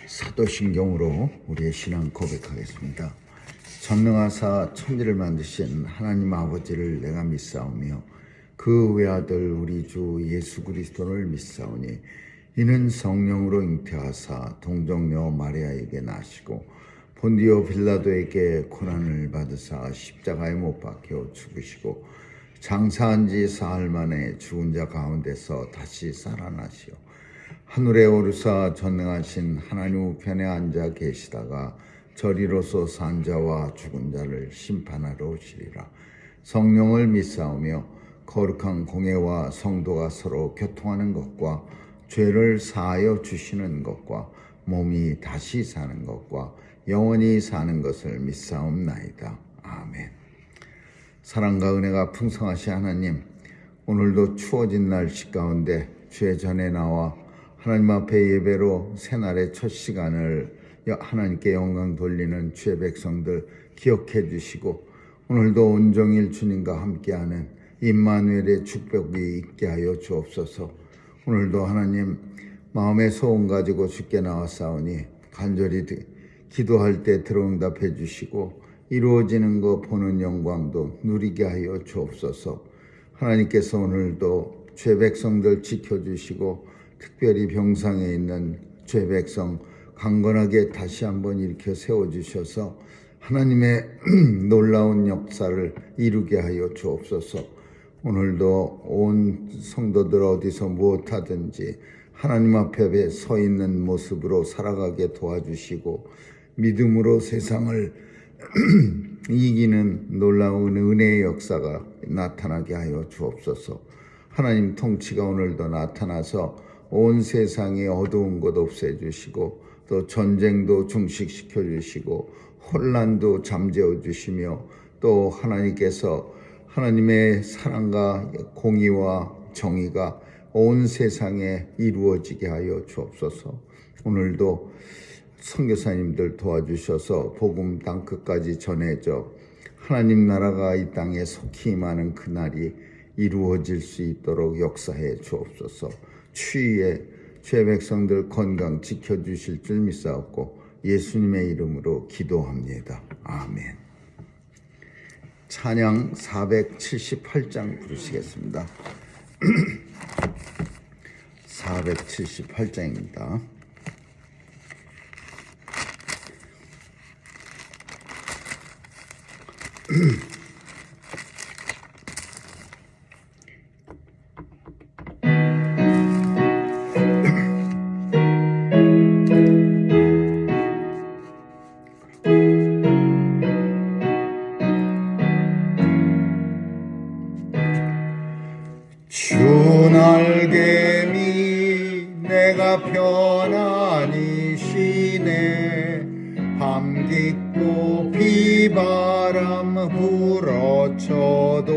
사도신경으로 우리의 신앙 고백하겠습니다. 전능하사 천지를 만드신 하나님 아버지를 내가 믿사오며 그 외아들 우리 주 예수 그리스도를 믿사오니 이는 성령으로 잉태하사 동정녀 마리아에게 나시고 본디오 빌라도에게 고난을 받으사 십자가에 못 박혀 죽으시고 장사한 지 사흘 만에 죽은 자 가운데서 다시 살아나시오 하늘에 오르사 전능하신 하나님 우편에 앉아 계시다가 저리로서 산 자와 죽은 자를 심판하러 오시리라. 성령을 믿사오며 거룩한 공회와 성도가 서로 교통하는 것과 죄를 사하여 주시는 것과 몸이 다시 사는 것과 영원히 사는 것을 믿사옵나이다. 아멘. 사랑과 은혜가 풍성하신 하나님, 오늘도 추워진 날씨 가운데 주의 전에 나와 하나님 앞에 예배로 새날의 첫 시간을 하나님께 영광 돌리는 주의 백성들 기억해 주시고 오늘도 온종일 주님과 함께하는 임마누엘의 축복이 있게 하여 주옵소서. 오늘도 하나님 마음의 소원 가지고 주께 나왔사오니 간절히 기도할 때 들어응답해 주시고 이루어지는 것 보는 영광도 누리게 하여 주옵소서. 하나님께서 오늘도 주의 백성들 지켜주시고 특별히 병상에 있는 주의 백성 강건하게 다시 한번 일으켜 세워주셔서 하나님의 놀라운 역사를 이루게 하여 주옵소서. 오늘도 온 성도들 어디서 무엇하든지 하나님 앞에 서 있는 모습으로 살아가게 도와주시고 믿음으로 세상을 이기는 놀라운 은혜의 역사가 나타나게 하여 주옵소서. 하나님 통치가 오늘도 나타나서 온 세상의 어두운 것 없애주시고 또 전쟁도 종식시켜 주시고 혼란도 잠재워 주시며 또 하나님께서 하나님의 사랑과 공의와 정의가 온 세상에 이루어지게 하여 주옵소서. 오늘도 선교사님들 도와주셔서 복음 땅끝까지 전해져 하나님 나라가 이 땅에 속히 임하는 그날이 이루어질 수 있도록 역사해 주옵소서. 추위에 주의 백성들 건강 지켜주실 줄 믿사옵고 예수님의 이름으로 기도합니다. 아멘. 찬양 478장 부르시겠습니다. 478장입니다. 주 날개미 내가 편안히 쉬네 밤 깊고 비바람 불어쳐도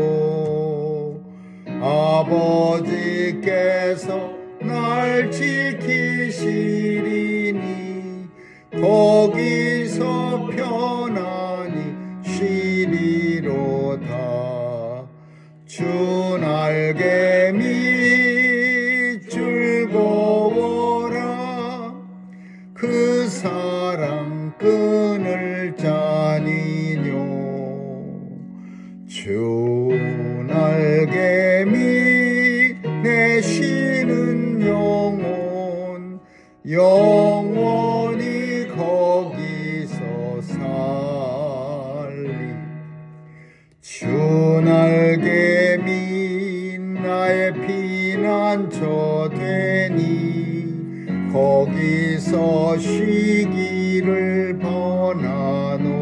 아버지께서 날 지키시리니 거기서 편안히 쉬리로다. 주 날개미 즐거워라 그 사랑 끈을 짜니뇨. 주 날개미 내 쉬는 영혼 영원히 거기서 살리. 주 날개미 나의 피난처 되니 거기서 쉬기를 번하노라.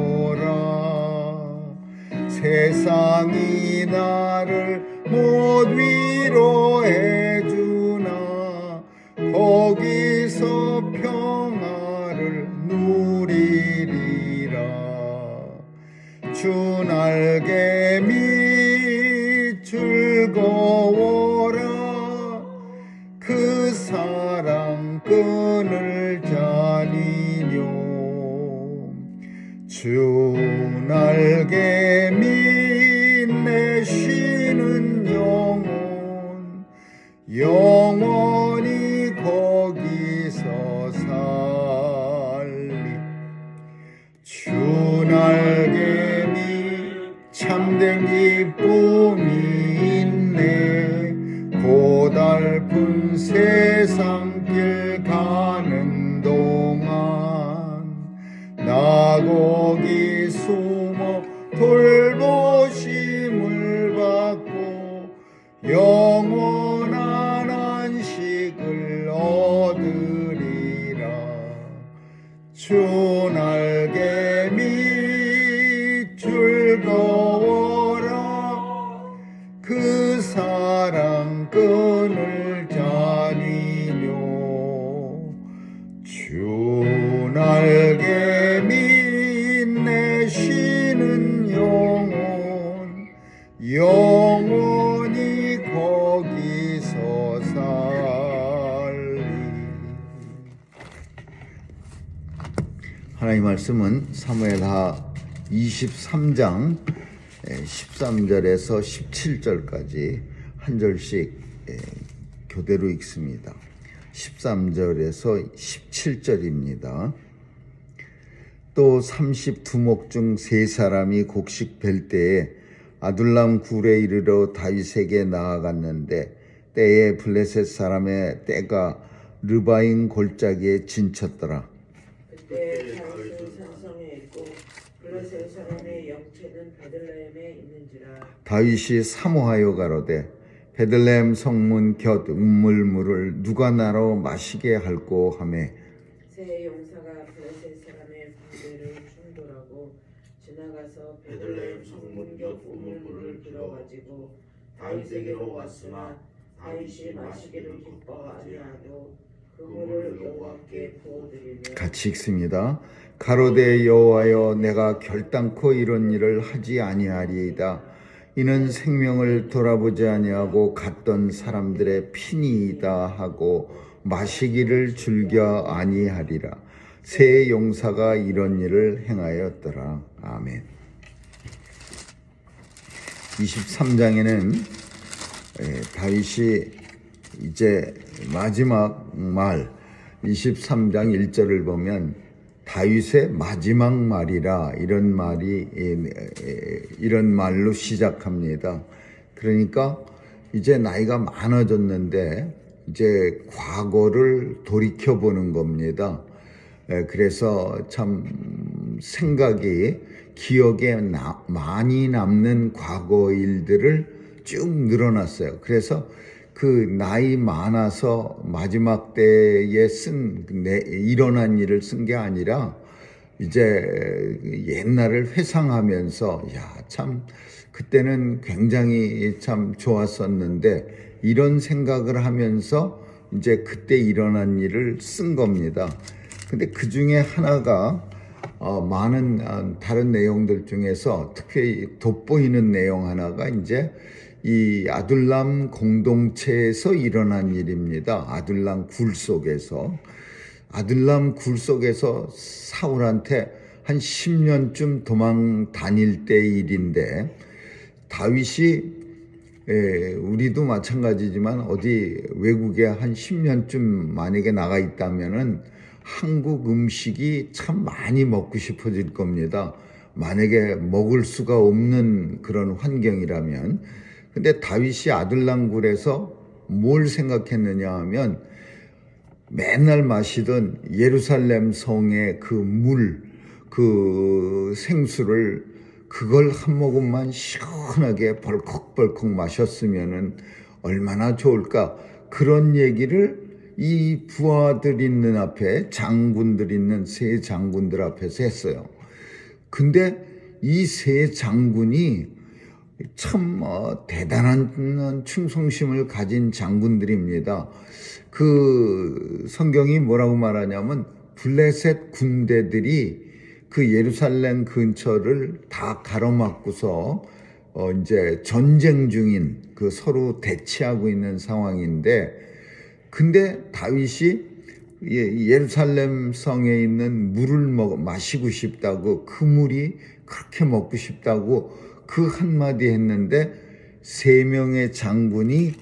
세상이 나를 못 위로해 주나 거기서 평화를 누리리라. 주 날개미 즐거워라 그 사랑 끈을 짜니뇨. 주 날개미 내 쉬는 영혼 영원히 거기서 살 거기 숨어 돌보심을 받고 영원한 안식을 얻으리라. 주 날개 밑 즐거워라. 그 사랑 끈을 잡으며 주 날개 밑 내 쉬는 영혼 영원히 거기서 살리. 하나님 말씀은 사무엘하 23장 13절에서 17절까지 한 절씩 교대로 읽습니다. 13절에서 17절입니다. 또 32목 중 3사람이 곡식 벨 때에 아둘람 굴에 이르러 다윗에게 나아갔는데 때에 블레셋 사람의 떼가 르바임 골짜기에 진쳤더라. 그때 다윗은 산성에 있고 블레셋 사람의 영체는 베들레헴에 있는지라. 다윗이 사모하여 가로되 베들레헴 성문 곁 우물물을 누가 나로 마시게 할꼬 하매 새 용사가 블레셋 사람의 군대를 충돌하고 지나가서 베들레헴 성문 곁 우물물을 들어가지고 다윗에게로 왔으나 다윗이 마시기를 기뻐 아니하고 그 물을 여호와께 부어드리며. 같이 읽습니다. 가로되 여호와여 내가 결단코 이런 일을 하지 아니하리이다. 이는 생명을 돌아보지 아니하고 갔던 사람들의 피니이다 하고 마시기를 즐겨 아니하리라. 새 용사가 이런 일을 행하였더라. 아멘. 23장에는 다윗이 이제 마지막 말 23장 1절을 보면 다윗의 마지막 말이라 이런 말로 시작합니다. 그러니까 이제 나이가 많아졌는데 이제 과거를 돌이켜보는 겁니다. 그래서 참 생각이 기억에 많이 남는 과거 일들을 쭉 늘어났어요. 그래서 그 나이 많아서 마지막 때에 일어난 일을 쓴 게 아니라 이제 옛날을 회상하면서 참 그때는 굉장히 참 좋았었는데 이런 생각을 하면서 이제 그때 일어난 일을 쓴 겁니다. 근데 그 중에 하나가 많은 다른 내용들 중에서 특히 돋보이는 내용 하나가 이제 이 아둘람 공동체에서 일어난 일입니다. 아둘람 굴 속에서 사울한테 한 10년쯤 도망 다닐 때 일인데 다윗이 우리도 마찬가지지만 어디 외국에 한 10년쯤 만약에 나가 있다면은 한국 음식이 참 많이 먹고 싶어질 겁니다. 만약에 먹을 수가 없는 그런 환경이라면. 근데 다윗이 아둘람굴에서 뭘 생각했느냐 하면 맨날 마시던 예루살렘 성의 그 생수를 그걸 한 모금만 시원하게 벌컥벌컥 마셨으면은 얼마나 좋을까. 그런 얘기를 이 부하들 있는 앞에 장군들 있는 세 장군들 앞에서 했어요. 근데 이 세 장군이 참 대단한 충성심을 가진 장군들입니다. 그 성경이 뭐라고 말하냐면 블레셋 군대들이 그 예루살렘 근처를 다 가로막고서 이제 전쟁 중인 그 서로 대치하고 있는 상황인데 근데 다윗이 예루살렘 성에 있는 물을 마시고 싶다고 그 물이 그렇게 먹고 싶다고 그 한마디 했는데 3명의 장군이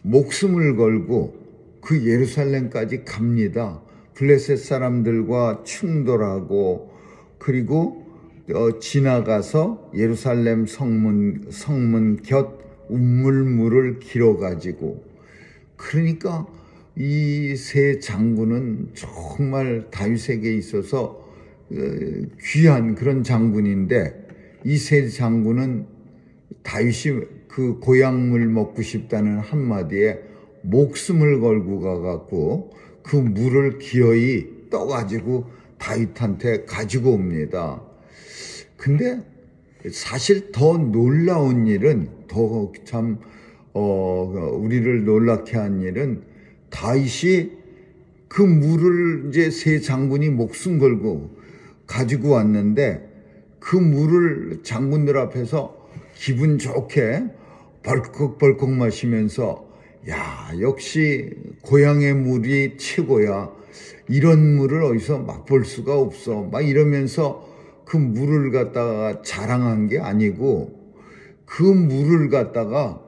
목숨을 걸고 그 예루살렘까지 갑니다. 블레셋 사람들과 충돌하고 그리고 지나가서 예루살렘 성문 곁 우물물을 길어가지고 그러니까 이 세 장군은 정말 다윗에게 있어서 귀한 그런 장군인데 이 세 장군은 다윗이 그 고향물 먹고 싶다는 한마디에 목숨을 걸고 가갖고 그 물을 기어이 떠가지고 다윗한테 가지고 옵니다. 근데 사실 더 놀라운 일은 더 참 우리를 놀랍게 한 일은 다윗이 그 물을 이제 세 장군이 목숨 걸고 가지고 왔는데 그 물을 장군들 앞에서 기분 좋게 벌컥벌컥 마시면서 야, 역시 고향의 물이 최고야. 이런 물을 어디서 맛볼 수가 없어. 막 이러면서 그 물을 갖다가 자랑한 게 아니고 그 물을 갖다가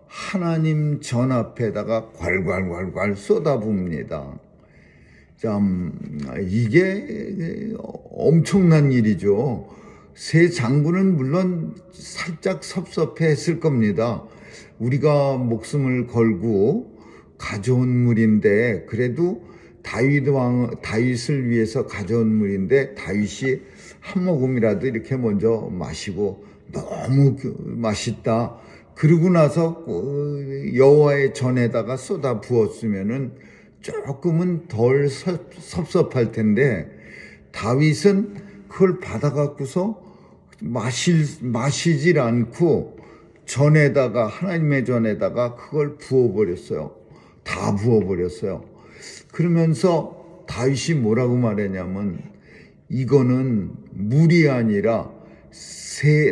하나님 전 앞에다가 괄괄괄괄 쏟아부습니다. 참 이게 엄청난 일이죠. 세 장군은 물론 살짝 섭섭해했을 겁니다. 우리가 목숨을 걸고 가져온 물인데 그래도 다윗을 위해서 가져온 물인데 다윗이 한 모금이라도 이렇게 먼저 마시고 너무 맛있다. 그러고 나서 여호와의 전에다가 쏟아 부었으면은 조금은 덜 섭섭할 텐데 다윗은 그걸 받아갖고서 마시질 않고 전에다가 하나님의 전에다가 그걸 부어버렸어요. 다 부어버렸어요. 그러면서 다윗이 뭐라고 말했냐면 이거는 물이 아니라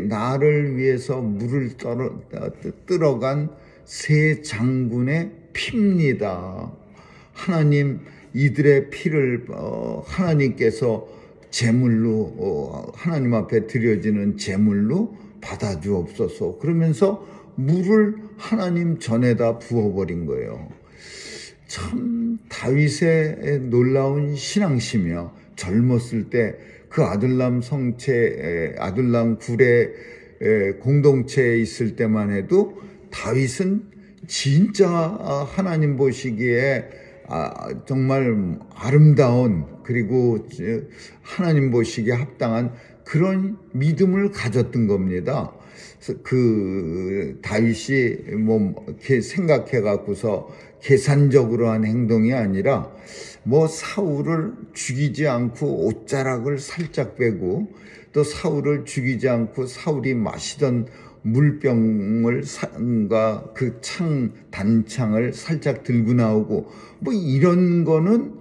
나를 위해서 물을ตื้어간 세 장군의 피입니다. 하나님 이들의 피를 하나님께서 제물로 하나님 앞에 드려지는 제물로 받아주옵소서. 그러면서 물을 하나님 전에다 부어버린 거예요. 참 다윗의 놀라운 신앙심이요. 젊었을 때 그 아둘람 굴의 공동체에 있을 때만 해도 다윗은 진짜 하나님 보시기에 정말 아름다운 그리고 하나님 보시기에 합당한 그런 믿음을 가졌던 겁니다. 그 다윗이 뭐 이렇게 생각해 갖고서 계산적으로 한 행동이 아니라 뭐 사울을 죽이지 않고 옷자락을 살짝 빼고 또 사울을 죽이지 않고 사울이 마시던 물병을 그 단창을 살짝 들고 나오고 뭐 이런 거는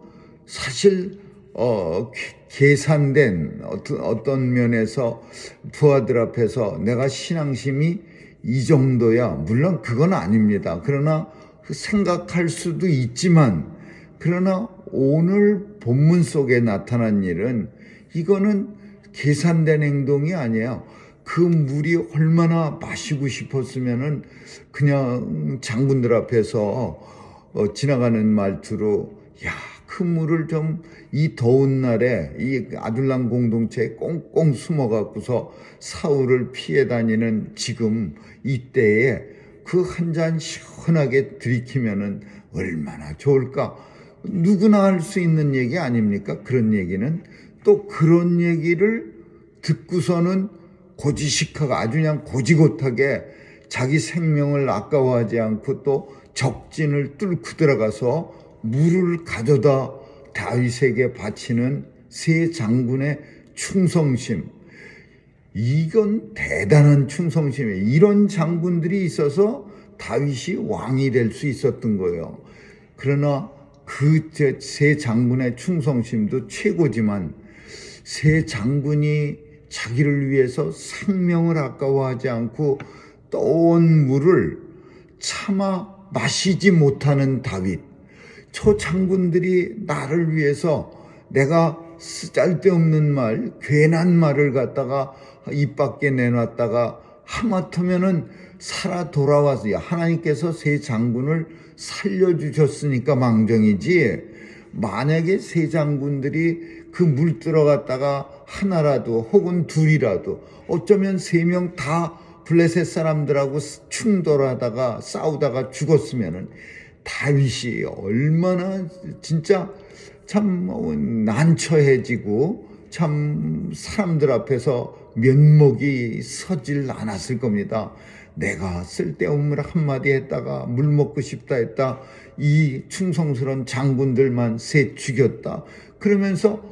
사실 계산된 어떤 면에서 부하들 앞에서 내가 신앙심이 이 정도야. 물론 그건 아닙니다. 그러나 생각할 수도 있지만 그러나 오늘 본문 속에 나타난 일은 이거는 계산된 행동이 아니에요. 그 물이 얼마나 마시고 싶었으면은 그냥 장군들 앞에서 지나가는 말투로 야, 그 물을 좀 이 더운 날에 이 아둘람 공동체에 꽁꽁 숨어 갖고서 사울을 피해 다니는 지금 이때에 그 한 잔 시원하게 들이키면은 얼마나 좋을까? 누구나 할 수 있는 얘기 아닙니까? 그런 얘기는 또 그런 얘기를 듣고서는 고지식하고 아주 그냥 고지곳하게 자기 생명을 아까워하지 않고 또 적진을 뚫고 들어가서 물을 가져다 다윗에게 바치는 세 장군의 충성심. 이건 대단한 충성심이에요. 이런 장군들이 있어서 다윗이 왕이 될 수 있었던 거예요. 그러나 그 세 장군의 충성심도 최고지만 세 장군이 자기를 위해서 생명을 아까워하지 않고 떠온 물을 차마 마시지 못하는 다윗. 저 장군들이 나를 위해서 내가 쓸데없는 말, 괜한 말을 갖다가 입 밖에 내놨다가 하마터면은 살아 돌아와서 하나님께서 세 장군을 살려주셨으니까 망정이지 만약에 세 장군들이 그 물 들어갔다가 하나라도 혹은 둘이라도 어쩌면 3명 다 블레셋 사람들하고 충돌하다가 싸우다가 죽었으면은 다윗이 얼마나 진짜 참 난처해지고 참 사람들 앞에서 면목이 서질 않았을 겁니다. 내가 쓸데없는 한마디 했다가 물 먹고 싶다 했다. 이 충성스러운 장군들만 셋 죽였다. 그러면서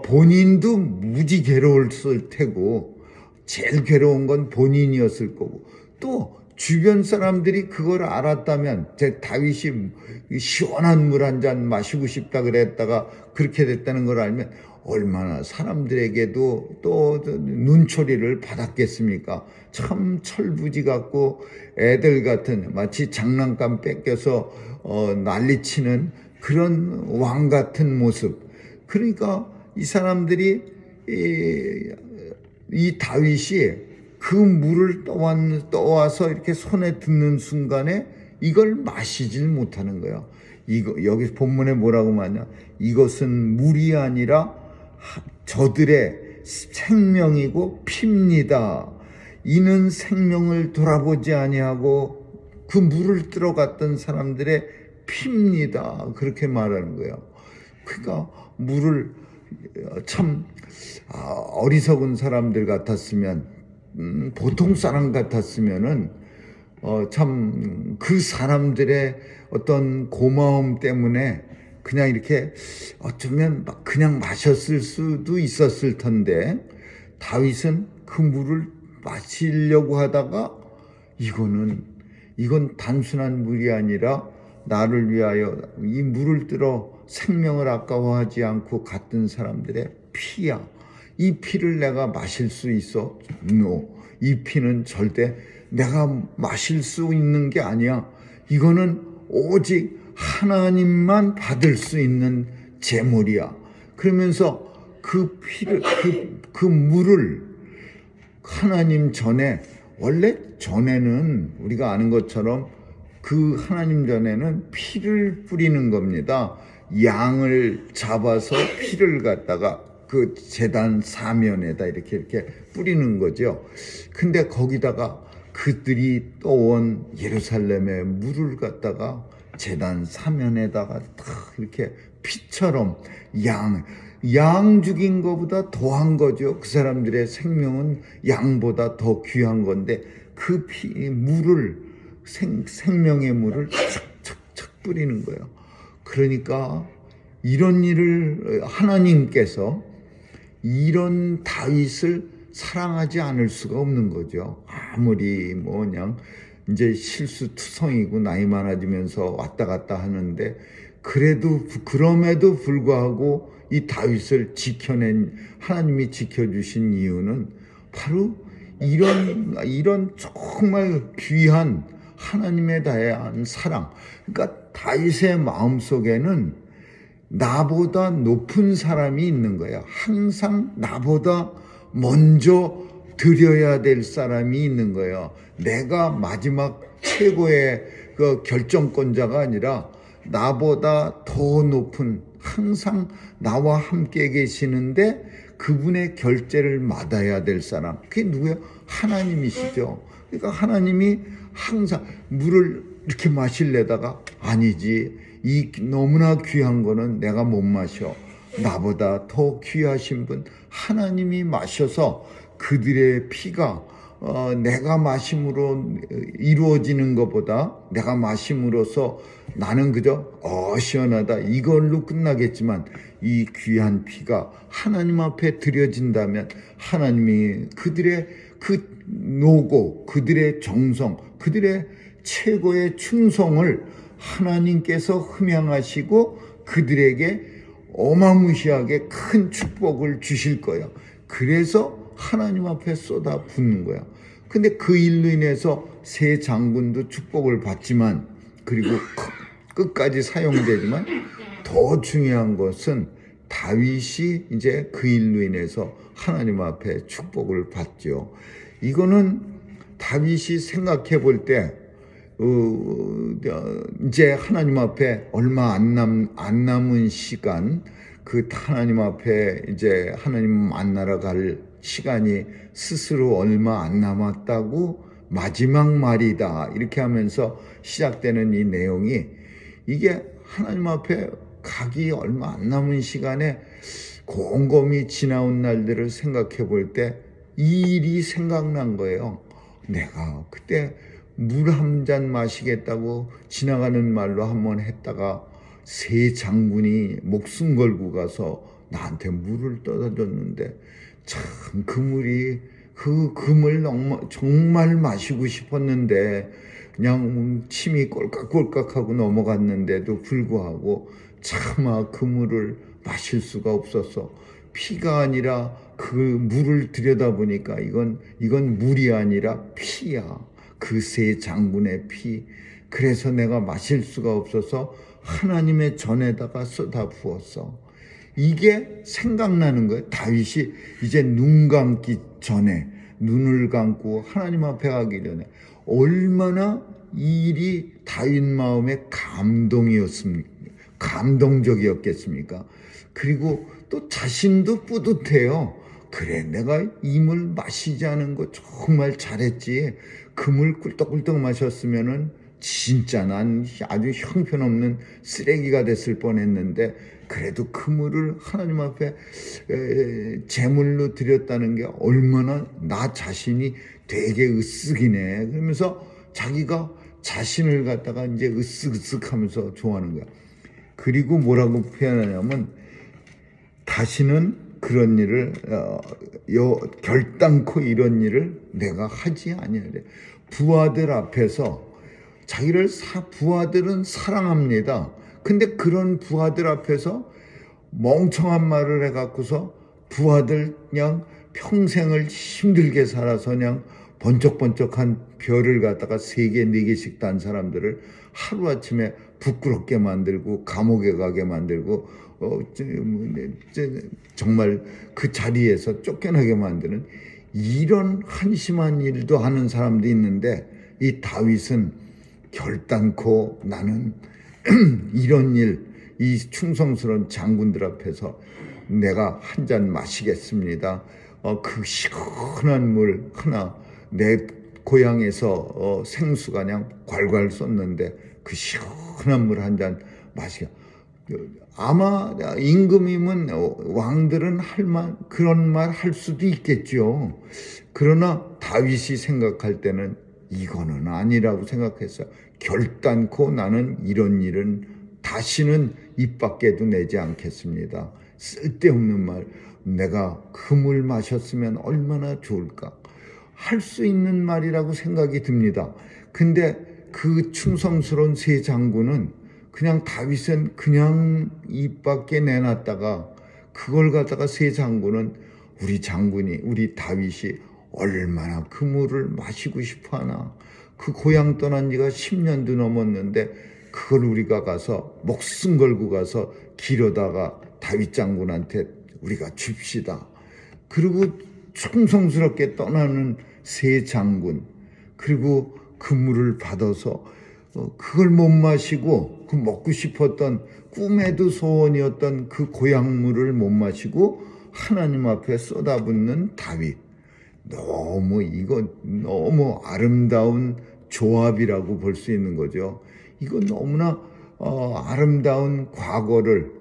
본인도 무지 괴로웠을 테고 제일 괴로운 건 본인이었을 거고 또 주변 사람들이 그걸 알았다면 제 다윗이 시원한 물 한 잔 마시고 싶다 그랬다가 그렇게 됐다는 걸 알면 얼마나 사람들에게도 또 눈초리를 받았겠습니까? 참 철부지 같고 애들 같은 마치 장난감 뺏겨서 난리치는 그런 왕 같은 모습. 그러니까 이 사람들이 이 다윗이 그 물을 떠와서 이렇게 손에 듣는 순간에 이걸 마시질 못하는 거예요. 여기 본문에 뭐라고 말하냐? 이것은 물이 아니라 저들의 생명이고 피입니다. 이는 생명을 돌아보지 아니하고 그 물을 들어갔던 사람들의 피입니다. 그렇게 말하는 거예요. 그러니까 물을 참 어리석은 사람들 같았으면 보통 사람 같았으면은 참 그 사람들의 어떤 고마움 때문에 그냥 이렇게 어쩌면 막 그냥 마셨을 수도 있었을 텐데 다윗은 그 물을 마시려고 하다가 이건 단순한 물이 아니라 나를 위하여 이 물을 들어 생명을 아까워하지 않고 갔던 사람들의 피야. 이 피를 내가 마실 수 있어? No. 이 피는 절대 내가 마실 수 있는 게 아니야. 이거는 오직 하나님만 받을 수 있는 제물이야. 그러면서 그 피를, 그 물을 하나님 전에, 원래 전에는 우리가 아는 것처럼 그 하나님 전에는 피를 뿌리는 겁니다. 양을 잡아서 피를 갖다가 그 제단 사면에다 이렇게 뿌리는 거죠. 근데 거기다가 그들이 떠온 예루살렘의 물을 갖다가 제단 사면에다가 탁 이렇게 피처럼 양 죽인 것보다 더한 거죠. 그 사람들의 생명은 양보다 더 귀한 건데 그 물을 생명의 물을 착착착 뿌리는 거예요. 그러니까 이런 일을 하나님께서 이런 다윗을 사랑하지 않을 수가 없는 거죠. 아무리 그냥 이제 실수투성이고 나이 많아지면서 왔다 갔다 하는데 그럼에도 불구하고 이 다윗을 지켜낸 하나님이 지켜주신 이유는 바로 이런 정말 귀한 하나님에 대한 사랑. 그러니까 다윗의 마음속에는 나보다 높은 사람이 있는 거예요. 항상 나보다 먼저 드려야 될 사람이 있는 거예요. 내가 마지막 최고의 그 결정권자가 아니라 나보다 더 높은 항상 나와 함께 계시는데 그분의 결제를 받아야 될 사람. 그게 누구예요? 하나님이시죠. 그러니까 하나님이 항상 물을 이렇게 마실래다가 아니지. 이 너무나 귀한 거는 내가 못 마셔. 나보다 더 귀하신 분 하나님이 마셔서 그들의 피가 내가 마심으로 이루어지는 것보다 내가 마심으로써 나는 그저 시원하다 이걸로 끝나겠지만 이 귀한 피가 하나님 앞에 드려진다면 하나님이 그들의 그 노고, 그들의 정성, 그들의 최고의 충성을 하나님께서 흠양하시고 그들에게 어마무시하게 큰 축복을 주실 거예요. 그래서 하나님 앞에 쏟아 붓는 거야. 근데 그 일로 인해서 세 장군도 축복을 받지만 그리고 끝까지 사용되지만 더 중요한 것은 다윗이 이제 그 일로 인해서 하나님 앞에 축복을 받죠. 이거는 다윗이 생각해 볼 때 이제 하나님 앞에 얼마 안 남은 시간, 그 하나님 앞에 이제 하나님 만나러 갈 시간이 스스로 얼마 안 남았다고 마지막 말이다 이렇게 하면서 시작되는 이 내용이 이게 하나님 앞에 가기 얼마 안 남은 시간에 곰곰이 지나온 날들을 생각해 볼 때 이 일이 생각난 거예요. 내가 그때 물 한 잔 마시겠다고 지나가는 말로 한번 했다가 새 장군이 목숨 걸고 가서 나한테 물을 떠다 줬는데 참 그 물이 그 물 정말 마시고 싶었는데 그냥 침이 꼴깍꼴깍하고 넘어갔는데도 불구하고 차마 그 물을 마실 수가 없었어. 피가 아니라 그 물을 들여다보니까 이건 물이 아니라 피야. 그 새 장군의 피. 그래서 내가 마실 수가 없어서 하나님의 전에다가 쏟아 부었어. 이게 생각나는 거예요. 다윗이 이제 눈 감기 전에, 눈을 감고 하나님 앞에 가기 전에 얼마나 이 일이 다윗 마음의 감동적이었겠습니까? 그리고 또 자신도 뿌듯해요. 그래, 내가 이 물 마시지 않은 거 정말 잘했지. 그 물 꿀떡꿀떡 마셨으면은 진짜 난 아주 형편없는 쓰레기가 됐을 뻔했는데 그래도 그 물을 하나님 앞에 제물로 드렸다는 게 얼마나 나 자신이 되게 으쓱이네. 그러면서 자기가 자신을 갖다가 이제 으쓱으쓱하면서 좋아하는 거야. 그리고 뭐라고 표현하냐면 다시는 그런 일을 결단코 이런 일을 내가 하지 아니하리. 부하들 앞에서 부하들은 사랑합니다. 근데 그런 부하들 앞에서 멍청한 말을 해갖고서 부하들 그냥 평생을 힘들게 살아서 그냥 번쩍번쩍한 별을 갖다가 3개, 4개씩 단 사람들을 하루아침에 부끄럽게 만들고 감옥에 가게 만들고 정말 그 자리에서 쫓겨나게 만드는 이런 한심한 일도 하는 사람도 있는데 이 다윗은 결단코 나는 이런 일, 이 충성스러운 장군들 앞에서 내가 한 잔 마시겠습니다. 그 시원한 물 하나 내 고향에서 생수가 그냥 괄괄 쏟는데 그 시원한 물 한 잔 마시게. 아마 임금이면 왕들은 그런 말 할 수도 있겠죠. 그러나 다윗이 생각할 때는 이거는 아니라고 생각했어요. 결단코 나는 이런 일은 다시는 입 밖에도 내지 않겠습니다. 쓸데없는 말, 내가 그 물 마셨으면 얼마나 좋을까. 할 수 있는 말이라고 생각이 듭니다. 근데 그 충성스러운 새 장군은 그냥 다윗은 그냥 입 밖에 내놨다가 그걸 갖다가 새 장군은 우리 다윗이 얼마나 그 물을 마시고 싶어 하나. 그 고향 떠난 지가 10년도 넘었는데 그걸 우리가 가서 목숨 걸고 가서 길어다가 다윗 장군한테 우리가 줍시다. 그리고 충성스럽게 떠나는 새 장군, 그리고 그 물을 받아서 그걸 못 마시고 그 먹고 싶었던 꿈에도 소원이었던 그 고향물을 못 마시고 하나님 앞에 쏟아붓는 다윗. 너무 아름다운 조합이라고 볼 수 있는 거죠. 이건 너무나 아름다운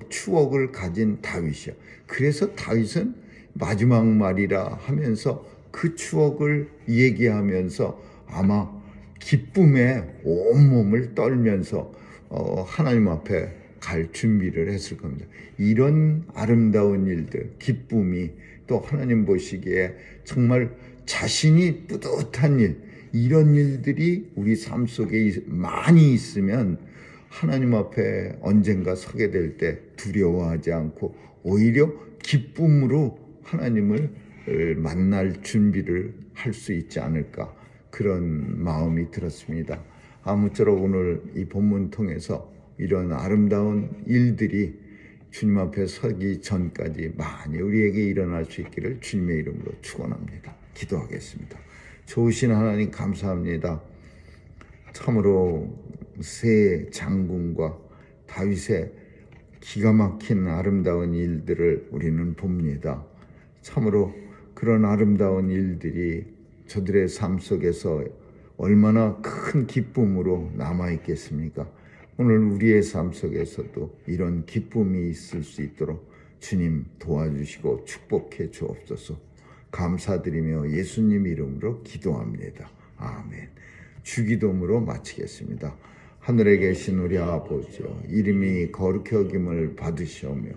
추억을 가진 다윗이야. 그래서 다윗은 마지막 말이라 하면서 그 추억을 얘기하면서 아마 기쁨에 온몸을 떨면서 하나님 앞에 갈 준비를 했을 겁니다. 이런 아름다운 일들, 기쁨이 또 하나님 보시기에 정말 자신이 뿌듯한 일, 이런 일들이 우리 삶 속에 많이 있으면 하나님 앞에 언젠가 서게 될 때 두려워하지 않고 오히려 기쁨으로 하나님을 만날 준비를 할 수 있지 않을까, 그런 마음이 들었습니다. 아무쪼록 오늘 이 본문 통해서 이런 아름다운 일들이 주님 앞에 서기 전까지 많이 우리에게 일어날 수 있기를 주님의 이름으로 축원합니다. 기도하겠습니다. 좋으신 하나님 감사합니다. 참으로 새 장군과 다윗의 기가 막힌 아름다운 일들을 우리는 봅니다. 참으로 그런 아름다운 일들이 저들의 삶 속에서 얼마나 큰 기쁨으로 남아있겠습니까? 오늘 우리의 삶 속에서도 이런 기쁨이 있을 수 있도록 주님 도와주시고 축복해 주옵소서. 감사드리며 예수님 이름으로 기도합니다. 아멘. 주기도문으로 마치겠습니다. 하늘에 계신 우리 아버지여, 이름이 거룩히 여김을 받으시오며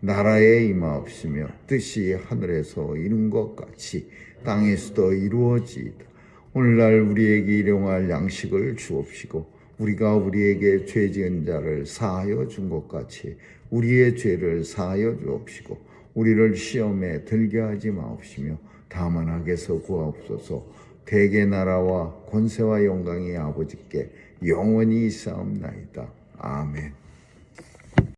나라에 임하옵시며 뜻이 하늘에서 이룬 것 같이 땅에서도 이루어지이다. 오늘날 우리에게 일용할 양식을 주옵시고 우리가 우리에게 죄 지은 자를 사하여 준 것 같이 우리의 죄를 사하여 주옵시고 우리를 시험에 들게 하지 마옵시며 다만 악에서 구하옵소서. 대개 나라와 권세와 영광이 아버지께 영원히 있사옵나이다. 아멘.